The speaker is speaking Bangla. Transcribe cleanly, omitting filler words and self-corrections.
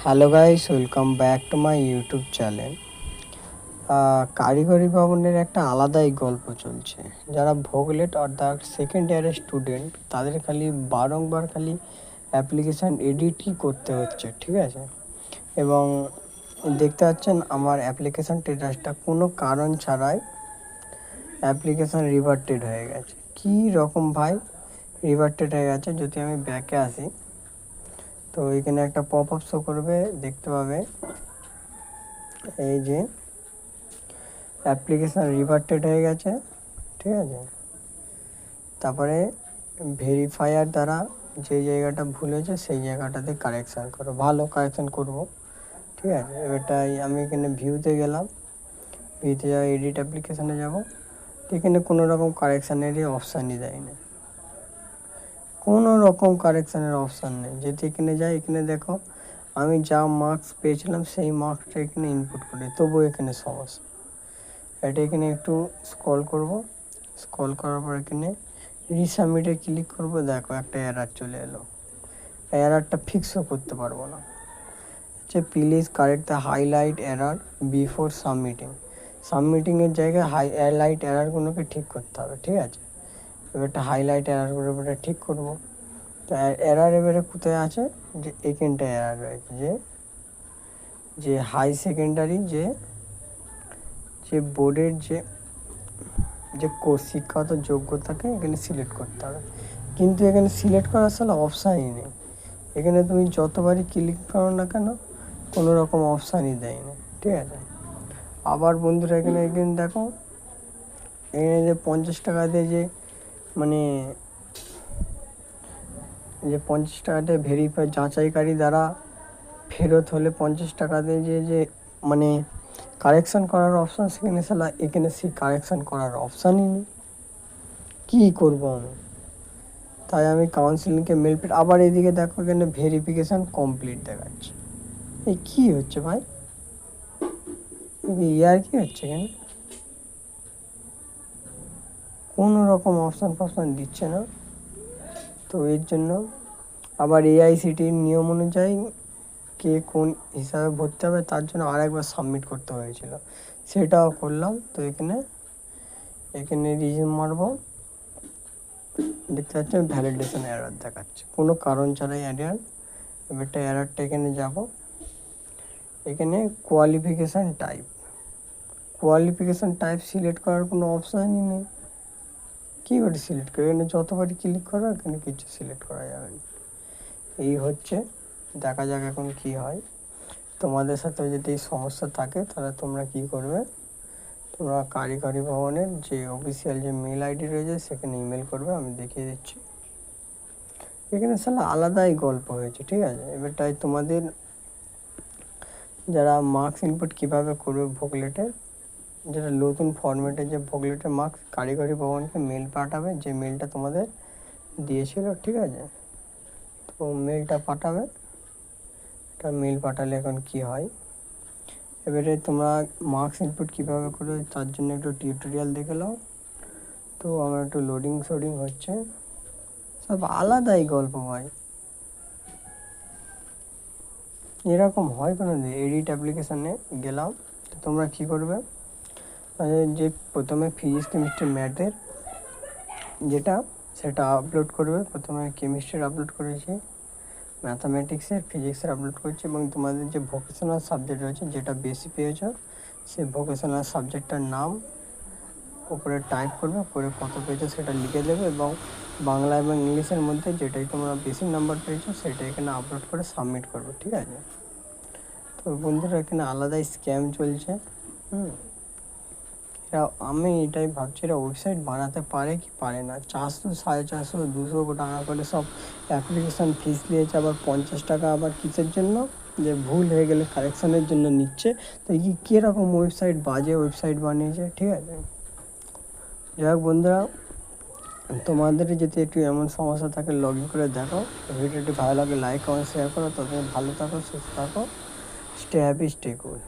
Hello guys, welcome back to my YouTube channel. কারিগরি ভবনের একটা আলাদাই গল্প চলছে। যারা ভোগলেট অর্থাৎ সেকেন্ড ইয়ারের স্টুডেন্ট, তাদের বারংবার অ্যাপ্লিকেশান এডিটই করতে হচ্ছে, ঠিক আছে? এবং দেখতে পাচ্ছেন আমার অ্যাপ্লিকেশান স্ট্যাটাসটা কোনো কারণ ছাড়াই অ্যাপ্লিকেশান রিভার্টেড হয়ে গেছে। কী রকম ভাই রিভার্টেড হয়ে গেছে? যদি আমি ব্যাকে আসি, তো এখানে একটা পপ আপ শো করবে, দেখতে পাবে এই যে অ্যাপ্লিকেশান রিভার্টেড হয়ে গেছে, ঠিক আছে? তারপরে ভেরিফায়ার দ্বারা যে জায়গাটা ভুল হয়েছে সেই জায়গাটাতে কারেকশান করো, ভালো কারেকশান করব, ঠিক আছে? এবারটাই আমি এখানে ভিউতে গেলাম, ভিউতে যাওয়া এডিট অ্যাপ্লিকেশানে যাব, এখানে কোনো রকম কারেকশানেরই অপশানই দেয় না, কোনো রকম কারেকশানের অপশান নেই। যদি এখানে যাই, এখানে দেখো আমি যা মার্কস পেয়েছিলাম সেই মার্কসটা এখানে ইনপুট করি, তবুও এখানে সমস্যা। এটা এখানে একটু স্ক্রল করব, স্ক্রল করার পর এখানে রিসাবমিটে ক্লিক করব, দেখো একটা এরার চলে এলো। এরারটা ফিক্সও করতে পারবো না। Please correct the highlight error before সাবমিটিংয়ের জায়গায় হাইলাইট এরারগুলোকে ঠিক করতে হবে, ঠিক আছে? এবারটা হাইলাইট এরারগুলো ঠিক করব। তো এরার এবারে কোথায় আছে, যে এখানটায় এরার রয়েছে, যে হাই সেকেন্ডারি যে বোর্ডের যে শিক্ষাগত যোগ্যতাকে এখানে সিলেক্ট করতে হবে, কিন্তু এখানে সিলেক্ট করার সাথে অপশানই নেই। এখানে তুমি যতবারই ক্লিক করো না কেন, কোনো রকম অপশানই দেয় না, ঠিক আছে? আবার বন্ধুরা এখানে দেখো, এখানে যে 50 টাকা দিয়ে যে 50 টাকাতে ভেরিফাই যাচাইকারী দ্বারা ফেরত হলে 50 টাকা দিয়ে যে কারেকশান করার অপশান, এখানে সেই কারেকশান করার অপশানই নেই। কী করবো আমি? তাই আমি কাউন্সিলিংকে মেল আবার এদিকে দেখো এখানে ভেরিফিকেশান কমপ্লিট দেখাচ্ছে। এই কী হচ্ছে ভাই? ইয়ার কি হচ্ছে এখানে? কোনো রকম অপশান দিচ্ছে না। তো এর জন্য আবার এআইসিটির নিয়ম অনুযায়ী কে কোন হিসাবে ভর্তি হবে তার জন্য আরেকবার সাবমিট করতে হয়েছিল, সেটাও করলাম। তো এখানে রিজিউম মারবো, দেখতে পাচ্ছেন ভ্যালিডেশন এরার দেখাচ্ছে, কোনো কারণ ছাড়াই এরার। এবারটা এরারটা এখানে যাব, এখানে কোয়ালিফিকেশান টাইপ সিলেক্ট করার কোনো অপশানই নেই। কী করে সিলেক্ট করে? এখানে যতবারই ক্লিক করো এখানে কিছু সিলেক্ট করা যাবে না। এই হচ্ছে, দেখা যাক এখন কি হয়। তোমাদের সাথে যদি এই সমস্যা থাকে তাহলে তোমরা কি করবে, তোমরা কারিগরি ভবনের যে অফিসিয়াল যে মেল আইডি রয়েছে সেখানে ইমেল করবে, আমি দেখিয়ে দিচ্ছি। এখানে আলাদাই গল্প হয়েছে, ঠিক আছে? এবারটাই তোমাদের যারা মার্কস ইনপুট কীভাবে করবে ভোগলেটের, যেটা নতুন ফরম্যাটে যে ভোগলেটের মার্কস কারিগরি ভবনকে মেল পাঠাবে, যে মেলটা তোমাদের দিয়েছিল, ঠিক আছে? তো মেলটা পাঠাবে, এটা মেল পাঠালে এখন কি হয়, এবারে তোমরা মার্কস ইনপুট কীভাবে করবে তার জন্য একটু টিউটোরিয়াল দেখে নাও। তো আমার একটু লোডিং হচ্ছে, সব আলাদাই গল্প ভাই। এরকম হয় কোনো দিন? এডিট অ্যাপ্লিকেশানে গেলাম, তো তোমরা কী করবে, যে প্রথমে ফিজিক্স কেমিস্ট্রি ম্যাথের যেটা সেটা আপলোড করবে। প্রথমে কেমিস্ট্রির আপলোড করেছি, ম্যাথামেটিক্সের, ফিজিক্সের আপলোড করছি, এবং তোমাদের যে ভোকেশনাল সাবজেক্ট রয়েছে যেটা বেশি পেয়েছ সেই ভোকেশনাল সাবজেক্টটার নাম উপরে টাইপ করবে, করে কত পেয়েছো সেটা লিখে দেবে, এবং বাংলা এবং ইংলিশের মধ্যে যেটাই তোমরা বেশি নাম্বার পেয়েছো সেটা এখানে আপলোড করে সাবমিট করবে, ঠিক আছে? তো বন্ধুরা এখানে আলাদাই স্ক্যাম চলছে। আমি এটাই ভাবছি, এরা ওয়েবসাইট বানাতে পারে কি পারে না। 400, 450, 200 টাকা করে সব অ্যাপ্লিকেশান ফিস নিয়েছে, আবার 50 টাকা আবার কিসের জন্য, যে ভুল হয়ে গেলে কারেকশানের জন্য নিচ্ছে। তো কীরকম ওয়েবসাইট, বাজে ওয়েবসাইট বানিয়েছে, ঠিক আছে? যাই হোক বন্ধুরা, তোমাদের যদি একটু এমন সমস্যা থাকে লগ ইন করে দেখো। ভিডিওটি ভালো লাগে লাইক কমেন্ট শেয়ার করো। তবে ভালো থাকো, সুস্থ থাকো, স্টে হ্যাপি, স্টে কুল।